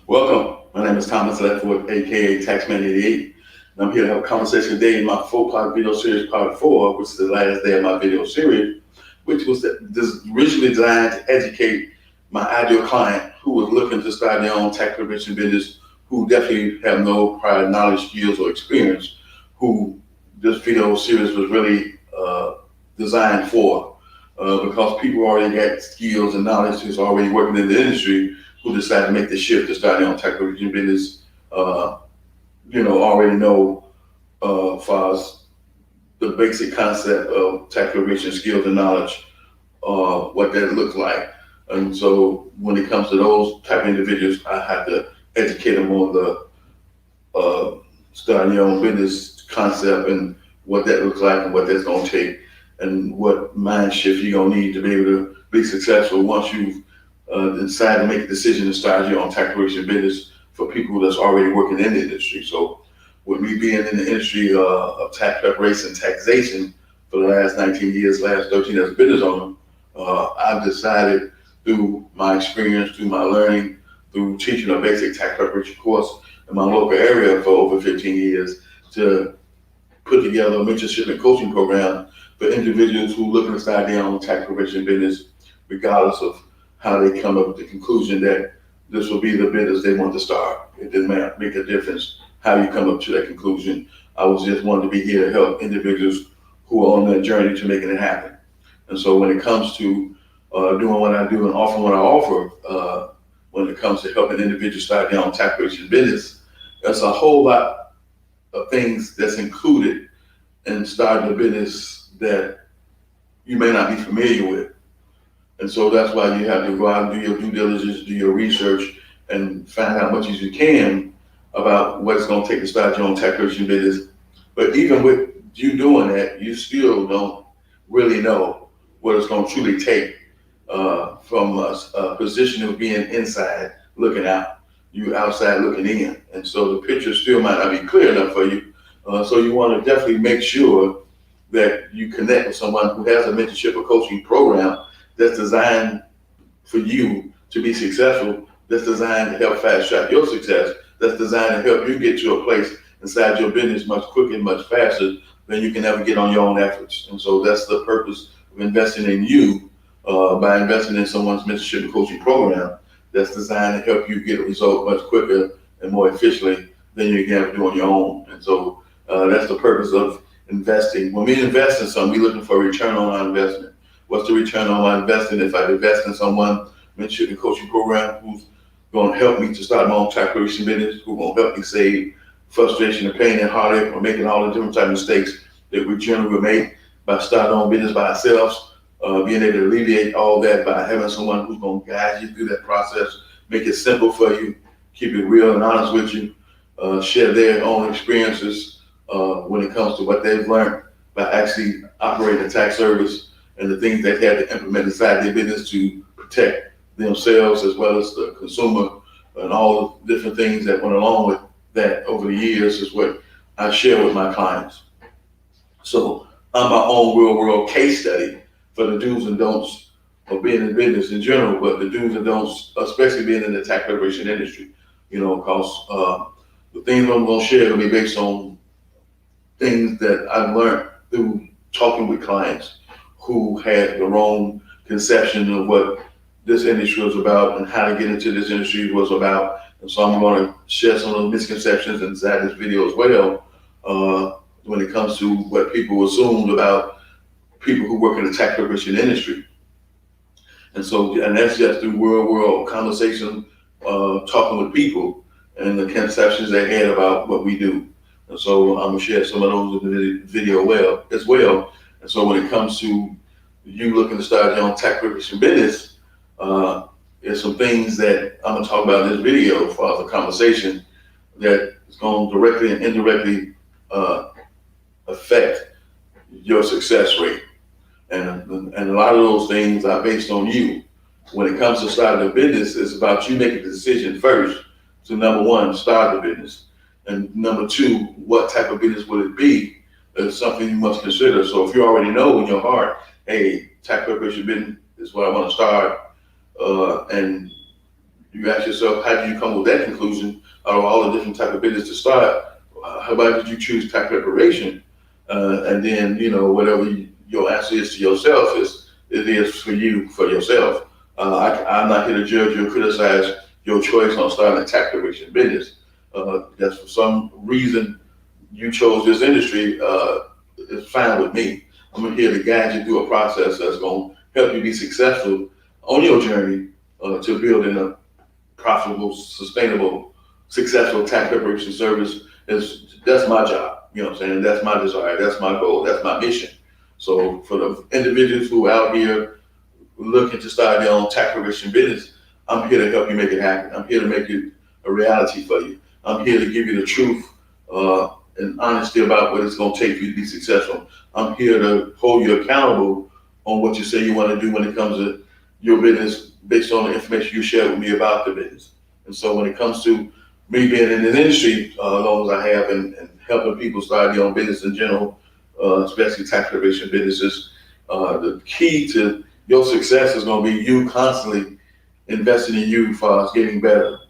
Welcome. My name is Thomas Ledford, aka Taxman 88, and I'm here to have a conversation today in my four-part video series, part four, which is the last day of my video series, which was originally designed to educate my ideal client who was looking to start their own tax preparation business, who definitely have no prior knowledge, skills, or experience, who this video series was really designed for, because people already got skills and knowledge who's already working in the industry who decided to make the shift to start their own tax preparation business, already know as far as the basic concept of tax preparation skills and knowledge, what that looks like. And so when it comes to those type of individuals, I have to educate them on the starting your own business concept and what that looks like and what that's going to take and what mind shift you're going to need to be able to be successful once you've decide to make a decision to start your own tax preparation business for people that's already working in the industry. So with me being in the industry of tax preparation and taxation for the last 19 years, last 13 as a business owner, I've decided through my experience, through my learning, through teaching a basic tax preparation course in my local area for over 15 years to put together a mentorship and coaching program for individuals who are looking to start their own tax preparation business, regardless of how they come up with the conclusion that this will be the business they want to start. It didn't make a difference how you come up to that conclusion. I was just wanting to be here to help individuals who are on that journey to making it happen. And so when it comes to doing what I do and offering what I offer, when it comes to helping individuals start their own tax preparation business, there's a whole lot of things that's included in starting a business that you may not be familiar with. And so that's why you have to go out and do your due diligence, do your research, and find out as much as you can about what it's going to take to start your own tax preparation business. But even with you doing that, you still don't really know what it's going to truly take from a position of being inside looking out, you outside looking in. And so the picture still might not be clear enough for you. So you want to definitely make sure that you connect with someone who has a mentorship or coaching program that's designed for you to be successful, that's designed to help fast track your success, that's designed to help you get to a place inside your business much quicker and much faster than you can ever get on your own efforts. And so that's the purpose of investing in you, by investing in someone's mentorship and coaching program that's designed to help you get a result much quicker and more efficiently than you can ever do on your own. And so that's the purpose of investing. When we invest in something, we're looking for a return on our investment. What's the return on my investment if I invest in someone, mentorship and coaching program, who's going to help me to start my own tax preparation business, who's going to help me save frustration and pain and heartache from making all the different type of mistakes that we generally make by starting our own business by ourselves, being able to alleviate all that by having someone who's going to guide you through that process, make it simple for you, keep it real and honest with you, share their own experiences when it comes to what they've learned by actually operating a tax service and the things they've had to implement inside their business to protect themselves as well as the consumer, and all the different things that went along with that over the years is what I share with my clients. So I'm my own real world case study for the do's and don'ts of being in business in general, but the do's and don'ts, especially being in the tax preparation industry, because the things I'm going to share will be based on things that I've learned through talking with clients who had the wrong conception of what this industry was about and how to get into this industry was about. And so I'm going to share some of those misconceptions inside this video as well, when it comes to what people assumed about people who work in the tax preparation industry. And that's just through world conversation, talking with people and the conceptions they had about what we do. And so I'm gonna share some of those in the video as well. And so when it comes to you looking to start your own tax preparation business, there's some things that I'm gonna talk about in this video for the conversation that is going to directly and indirectly affect your success rate. And a lot of those things are based on you. When it comes to starting a business, it's about you making the decision first to, number one, start the business. And number two, what type of business would it be is something you must consider. So if you already know in your heart, hey, tax preparation business is what I want to start, and You ask yourself, how did you come with that conclusion out of all the different type of business to start? How about did you choose tax preparation? And then, whatever your answer is to yourself it is for you, for yourself. I'm not here to judge or criticize your choice on starting a tax preparation business. That's for some reason you chose this industry, it's fine with me. I'm here to guide you through a process that's going to help you be successful on your journey to building a profitable, sustainable, successful tax preparation service. That's my job. You know what I'm saying? That's my desire. That's my goal. That's my mission. So for the individuals who are out here looking to start their own tax preparation business, I'm here to help you make it happen. I'm here to make it a reality for you. I'm here to give you the truth and honesty about what it's going to take for you to be successful. I'm here to hold you accountable on what you say you want to do when it comes to your business based on the information you share with me about the business. And so when it comes to me being in this industry, as long as I have, and helping people start their own business in general, especially tax preparation businesses, the key to your success is going to be you constantly investing in you as far as getting better,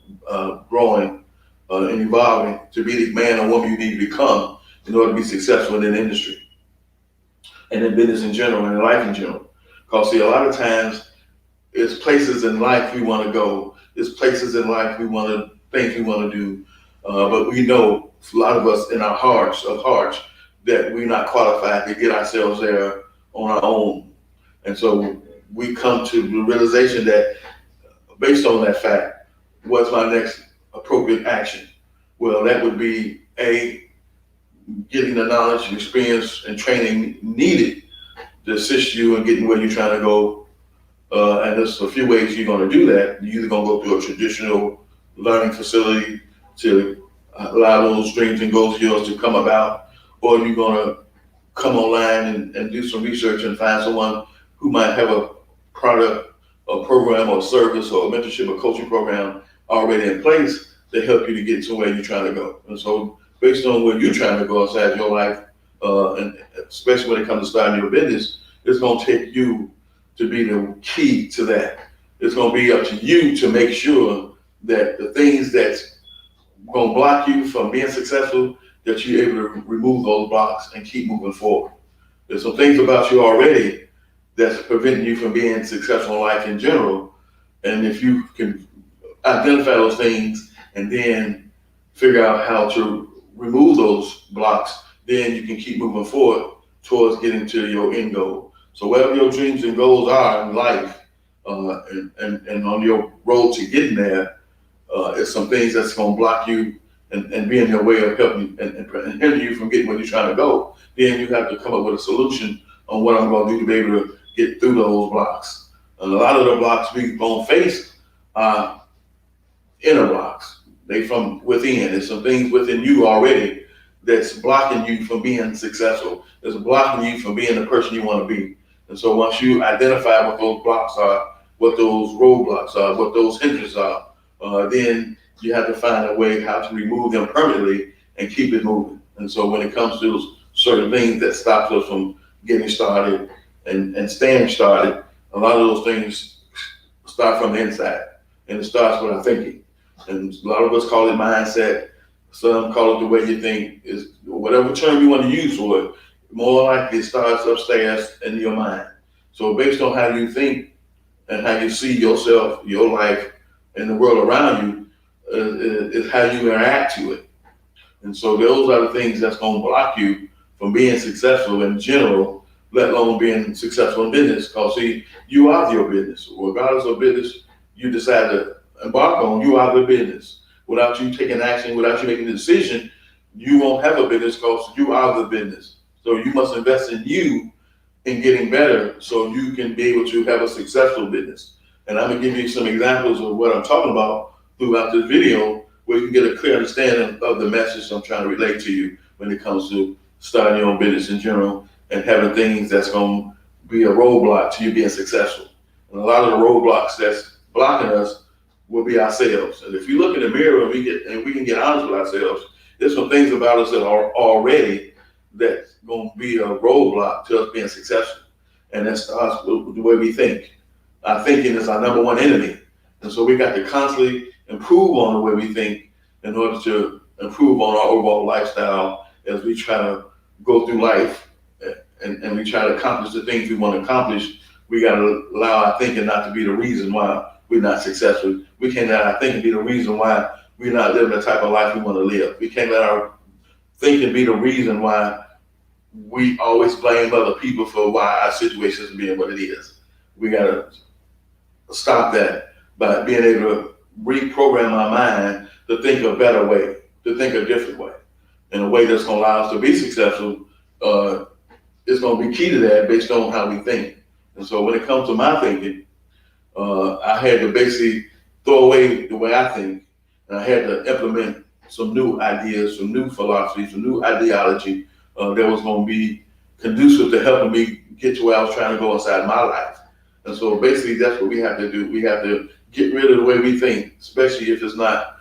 growing, and evolving to be the man or woman you need to become in order to be successful in the industry and in business in general and in life in general. Because see, a lot of times it's places in life we want to go. It's places in life things we want to do. But we know, a lot of us in our hearts of hearts, that we're not qualified to get ourselves there on our own. And so we come to the realization that based on that fact, what's my next appropriate action? Well, that would be getting the knowledge and experience and training needed to assist you in getting where you're trying to go. And there's a few ways you're going to do that. You're either going to go through a traditional learning facility to allow those dreams and goals of yours to come about, or you're going to come online and do some research and find someone who might have a product, a program, or service, or a mentorship or coaching program already in place to help you to get to where you're trying to go. And so based on where you're trying to go inside your life, and especially when it comes to starting your business, it's going to take you to be the key to that. It's going to be up to you to make sure that the things that's going to block you from being successful, that you're able to remove those blocks and keep moving forward. There's some things about you already that's preventing you from being successful in life in general. And if you can identify those things and then figure out how to remove those blocks, then you can keep moving forward towards getting to your end goal. So whatever your dreams and goals are in life, and on your road to getting there, it's some things that's going to block you and be in your way of helping and hinder you from getting where you're trying to go. Then you have to come up with a solution on what I'm going to do to be able to get through those blocks. And a lot of the blocks we're going to face are inner blocks. They from within. There's some things within you already that's blocking you from being successful. It's blocking you from being the person you want to be. And so once you identify what those blocks are, what those roadblocks are, what those hindrances are, then you have to find a way how to remove them permanently and keep it moving. And so when it comes to those certain things that stops us from getting started and staying started, a lot of those things start from the inside, and it starts with our thinking. And a lot of us call it mindset. Some call it the way you think. Is whatever term you want to use for it. More likely it starts upstairs in your mind. So based on how you think and how you see yourself, your life, and the world around you, is how you interact to it. And so those are the things that's going to block you from being successful in general, let alone being successful in business. Because see, you are your business. Regardless of business you decide to embark on, you are the business. Without you taking action, without you making a decision, you won't have a business because you are the business. So you must invest in you in getting better so you can be able to have a successful business. And I'm going to give you some examples of what I'm talking about throughout this video, where you can get a clear understanding of the message I'm trying to relate to you when it comes to starting your own business in general and having things that's going to be a roadblock to you being successful. And a lot of the roadblocks that's blocking us will be ourselves. And if you look in the mirror and we can get honest with ourselves, there's some things about us that are already that's going to be a roadblock to us being successful. And that starts with the way we think. Our thinking is our number one enemy. And so we got to constantly improve on the way we think in order to improve on our overall lifestyle as we try to go through life and we try to accomplish the things we want to accomplish. We got to allow our thinking not to be the reason why we're not successful. We can't let our thinking be the reason why we're not living the type of life we want to live. We can't let our thinking be the reason why we always blame other people for why our situation is being what it is. We got to stop that by being able to reprogram our mind to think a better way, to think a different way, in a way that's going to allow us to be successful. It's going to be key to that based on how we think. And so when it comes to my thinking, I had to basically throw away the way I think, and I had to implement some new ideas, some new philosophies, some new ideology that was going to be conducive to helping me get to where I was trying to go inside my life. And so basically that's what we have to do. We have to get rid of the way we think, especially if it's not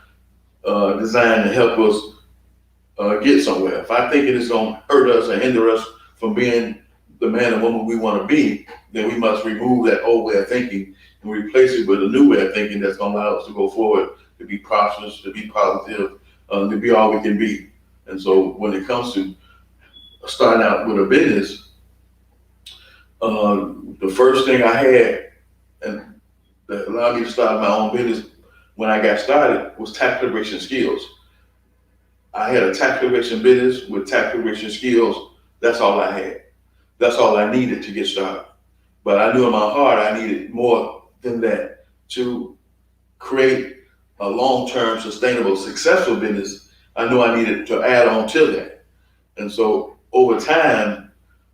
designed to help us get somewhere. If I think it is going to hurt us and hinder us from being the man and woman we want to be, then we must remove that old way of thinking and replace it with a new way of thinking that's going to allow us to go forward, to be prosperous, to be positive, to be all we can be. And so when it comes to starting out with a business, the first thing I had and that allowed me to start my own business when I got started was tax preparation skills. I had a tax preparation business with tax preparation skills. That's all I had. That's all I needed to get started. But I knew in my heart I needed more than that to create a long-term, sustainable, successful business. I knew I needed to add on to that. And so over time,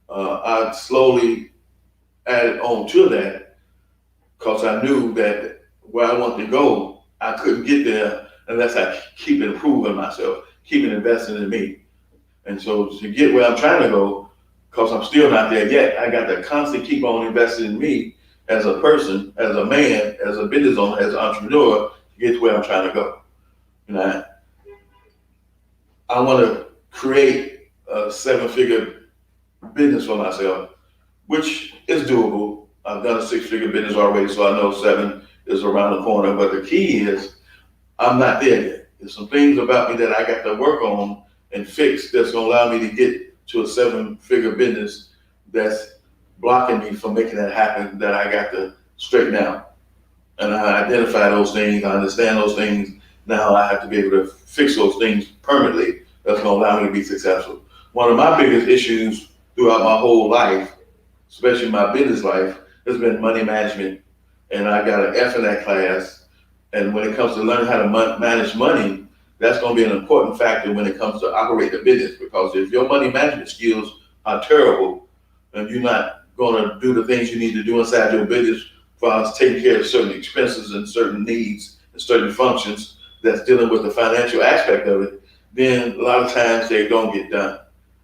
I slowly added on to that because I knew that where I wanted to go, I couldn't get there unless I keep improving myself, keep investing in me. And so to get where I'm trying to go, because I'm still not there yet, I got to constantly keep on investing in me as a person, as a man, as a business owner, as an entrepreneur to get to where I'm trying to go. And I want to create a 7-figure business for myself, which is doable. I've done a 6-figure business already, so I know 7 is around the corner. But the key is I'm not there yet. There's some things about me that I got to work on and fix that's going to allow me to get to a 7-figure business that's blocking me from making that happen, that I got to straighten out. And I identify those things, I understand those things. Now I have to be able to fix those things permanently. That's going to allow me to be successful. One of my biggest issues throughout my whole life, especially my business life, has been money management. And I got an F in that class. And when it comes to learning how to manage money, that's going to be an important factor when it comes to operating a business. Because if your money management skills are terrible and you're not going to do the things you need to do inside your business for us taking care of certain expenses and certain needs and certain functions that's dealing with the financial aspect of it, then a lot of times they don't get done.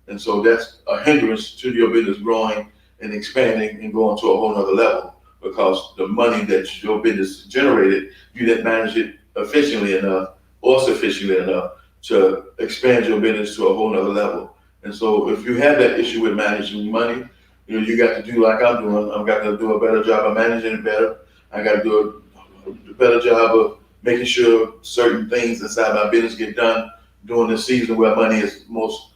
And so that's a hindrance to your business growing and expanding and going to a whole nother level, because the money that your business generated, you didn't manage it efficiently enough or sufficiently enough to expand your business to a whole nother level. And so if you have that issue with managing money, you got to do like I'm doing. I've got to do a better job of managing it better. I got to do a better job of making sure certain things inside my business get done during the season where money is most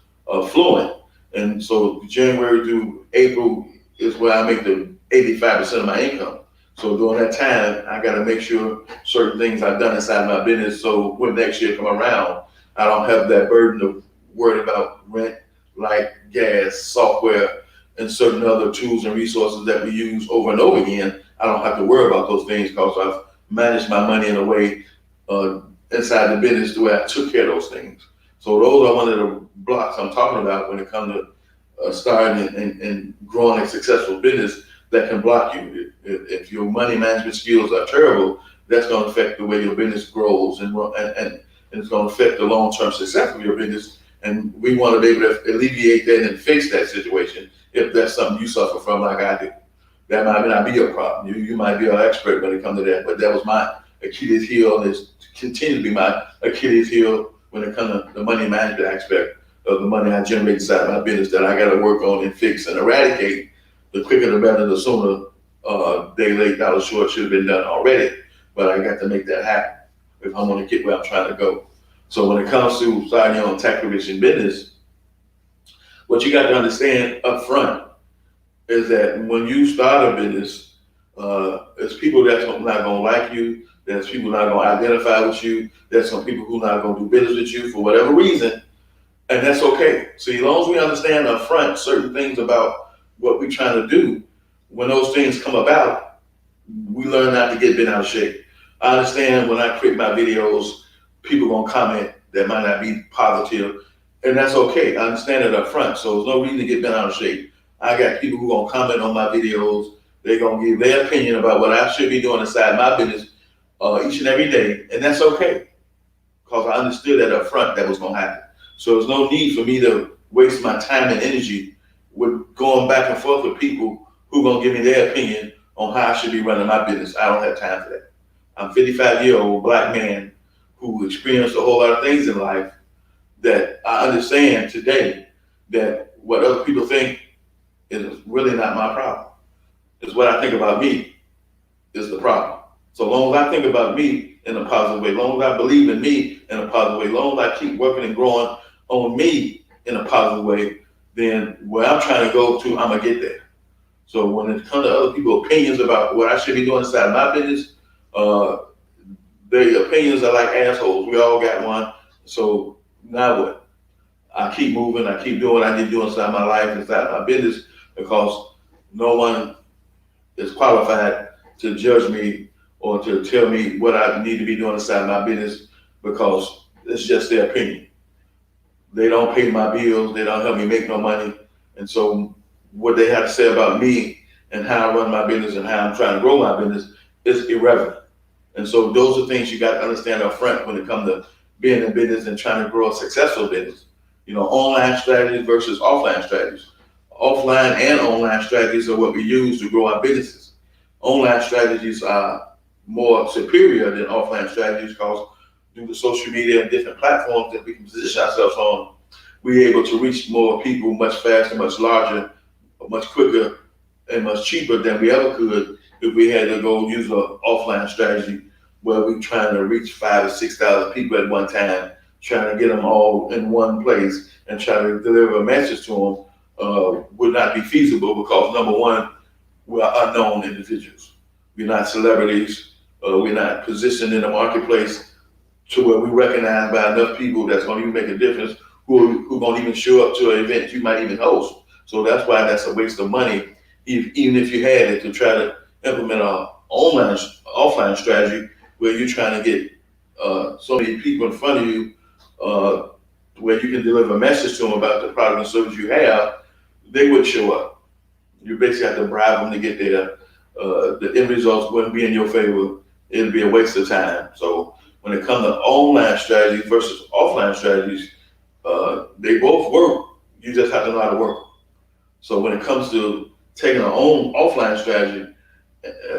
fluent. And so January through April is where I make the 85% of my income. So during that time, I got to make sure certain things I've done inside my business. So when next year come around, I don't have that burden of worrying about rent, light, gas, software, and certain other tools and resources that we use over and over again. I don't have to worry about those things because I've managed my money in a way inside the business the way I took care of those things. So those are one of the blocks I'm talking about when it comes to starting and growing a successful business that can block you. If your money management skills are terrible, that's going to affect the way your business grows and it's going to affect the long-term success of your business. And we want to be able to alleviate that and fix that situation if that's something you suffer from like I do. That might not be your problem. You might be an expert when it comes to that, but that was my Achilles heel and it's continued to be my Achilles heel when it comes to the money management aspect of the money I generate inside my business that I got to work on and fix and eradicate. The quicker the better, the sooner. Day late, dollar short should have been done already. but I got to make that happen if I want to get where I'm trying to go. So when it comes to starting your own tax acquisition business, what you got to understand up front is that when you start a business, there's people that's not going to like you. There's people not going to identify with you. There's some people who not going to do business with you for whatever reason, and that's okay. So as long as we understand up front certain things about what we're trying to do, when those things come about, we learn not to get bent out of shape. I understand when I create my videos, people gonna comment that might not be positive, and that's okay. I understand it up front, so there's no reason to get bent out of shape. I got people who gonna comment on my videos. They're gonna give their opinion about what I should be doing inside my business each and every day, and that's okay, because I understood that up front that was gonna happen. So there's no need for me to waste my time and energy with going back and forth with people who gonna give me their opinion on how I should be running my business. I don't have time for that. I'm a 55-year-old black man who experienced a whole lot of things in life that I understand today that what other people think is really not my problem. It's what I think about me is the problem. So long as I think about me in a positive way, long as I believe in me in a positive way, long as I keep working and growing on me in a positive way, then where I'm trying to go to, I'm gonna get there. So when it comes to other people's opinions about what I should be doing inside my business, their opinions are like assholes. We all got one. So now what? I keep moving. I keep doing what I need to do inside my life, inside my business, because no one is qualified to judge me or to tell me what I need to be doing inside my business, because it's just their opinion. They don't pay my bills. They don't help me make no money. And so what they have to say about me and how I run my business and how I'm trying to grow my business is irrelevant. And so those are things you got to understand up front when it comes to being in business and trying to grow a successful business. You know, online strategies versus offline strategies. Offline and online strategies are what we use to grow our businesses. Online strategies are more superior than offline strategies because due to social media and different platforms that we can position ourselves on, we're able to reach more people much faster, much larger, much quicker, and much cheaper than we ever could if we had to go use an offline strategy where we're trying to reach 5,000 or 6,000 people at one time, trying to get them all in one place and try to deliver a message to them would not be feasible because, number one, we're unknown individuals. We're not celebrities. We're not positioned in the marketplace to where we recognize by enough people that's going to even make a difference who going to even show up to an event you might even host. So that's why that's a waste of money, even if you had it, to try to implement an offline strategy where you're trying to get so many people in front of you where you can deliver a message to them about the product and service you have. They would show up. You basically have to bribe them to get there. The end results wouldn't be in your favor. It'd be a waste of time. So when it comes to online strategies versus offline strategies, they both work. You just have to know how to work. So when it comes to taking an own offline strategy,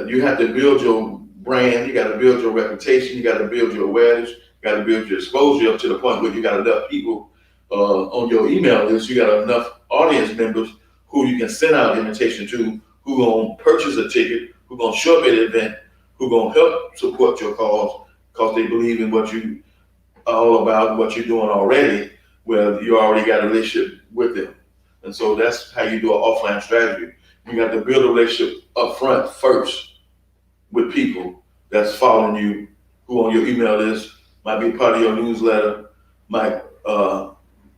you have to build your brand. You got to build your reputation. You got to build your awareness. You got to build your exposure up to the point where you got enough people on your email list. You got enough audience members who you can send out an invitation to, who gonna purchase a ticket, who gonna show up at the event, who gonna help support your cause because they believe in what you all about, what you're doing already, where you already got a relationship with them. And so that's how you do an offline strategy. You got to build a relationship up front first with people that's following you, who on your email list, might be a part of your newsletter, might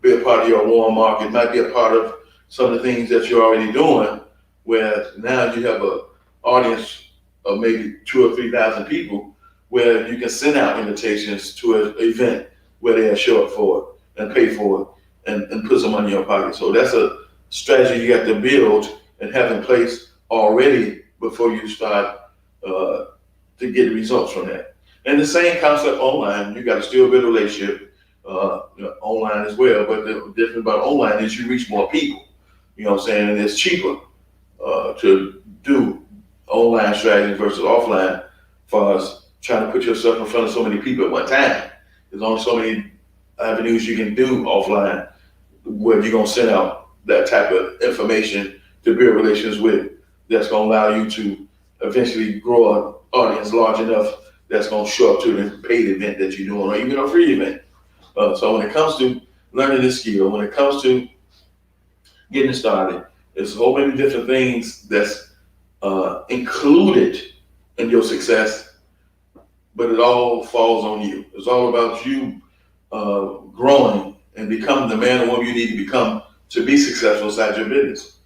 be a part of your warm market, might be a part of some of the things that you're already doing, where now you have an audience of maybe 2,000 or 3,000 people where you can send out invitations to an event where they'll show up for it and pay for it and put some money in your pocket. So that's a strategy you got to build and have in place already before you start to get results from that. And the same concept online, you got to still build a relationship online as well. But the difference about online is you reach more people. You know what I'm saying? And it's cheaper to do online strategy versus offline for us trying to put yourself in front of so many people at one time. There's only so many avenues you can do offline where you're going to send out that type of information to build relations with that's going to allow you to eventually grow an audience large enough that's going to show up to the paid event that you're doing, or even a free event. So when it comes to learning this skill, when it comes to getting started, there's so many different things that's included in your success, but it all falls on you. It's all about you growing and becoming the man or woman you need to become to be successful inside your business.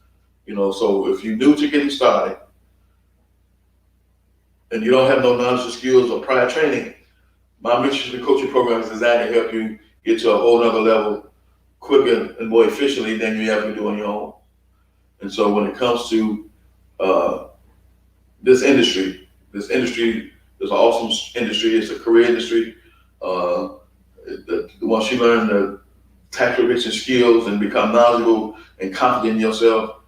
So if you're new to getting started and you don't have no knowledge or skills or prior training, my mentorship and coaching program is designed to help you get to a whole other level quicker and more efficiently than you ever do on your own. And so when it comes to this industry is an awesome industry. It's a career industry. Once you learn the tactical skills and become knowledgeable and confident in yourself,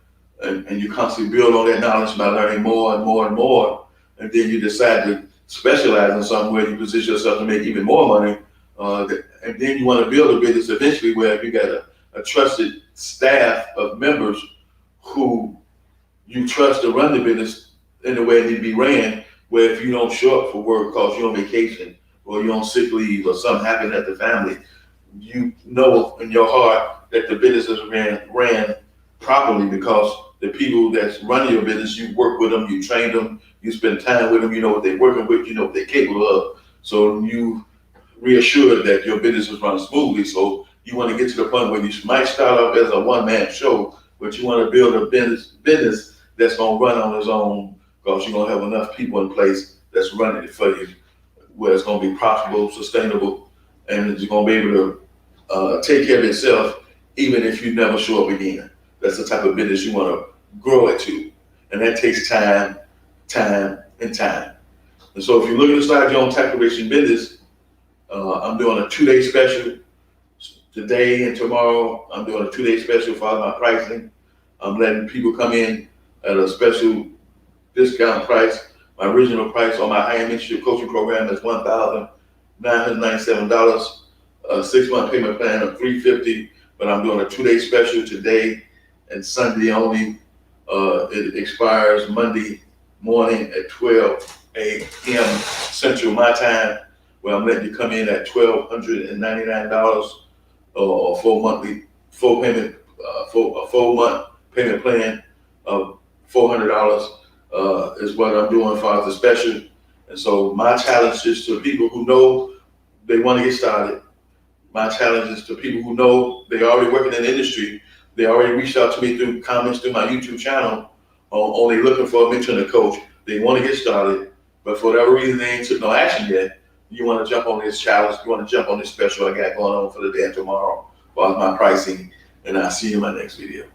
and you constantly build on that knowledge by learning more and more and more, and then you decide to specialize in something where you position yourself to make even more money, and then you want to build a business eventually where you got a trusted staff of members who you trust to run the business in the way it need to be ran, where if you don't show up for work because you're on vacation or you're on sick leave or something happened at the family, you know in your heart that the business is ran properly because the people that's running your business, you work with them, you train them, you spend time with them, you know what they're working with, you know what they're capable of. So you reassured that your business is running smoothly. So you want to get to the point where you might start off as a one-man show, but you want to build a business that's going to run on its own because you're going to have enough people in place that's running it for you, where it's going to be profitable, sustainable, and it's going to be able to take care of itself even if you never show up again. That's the type of business you want to grow it to. And that takes time. And so if you're looking to start your own tax creation business, I'm doing a 2-day special. Today and tomorrow, I'm doing a 2-day special for my pricing. I'm letting people come in at a special discount price. My original price on my high-end mentorship coaching program is $1,997. A 6-month payment plan of $350, but I'm doing a 2-day special today and Sunday only. It expires Monday morning at 12 a.m. Central my time, where I'm letting you come in at $1,299 or full month payment plan of $400 is what I'm doing for the special. And so my challenge is to people who know they want to get started. My challenge is to people who know they already working in the industry. They already reached out to me through comments through my YouTube channel, only looking for a mentor and a coach. They want to get started, but for whatever reason they ain't took no action yet. You want to jump on this challenge. You want to jump on this special I got going on for the day and tomorrow about my pricing, and I'll see you in my next video.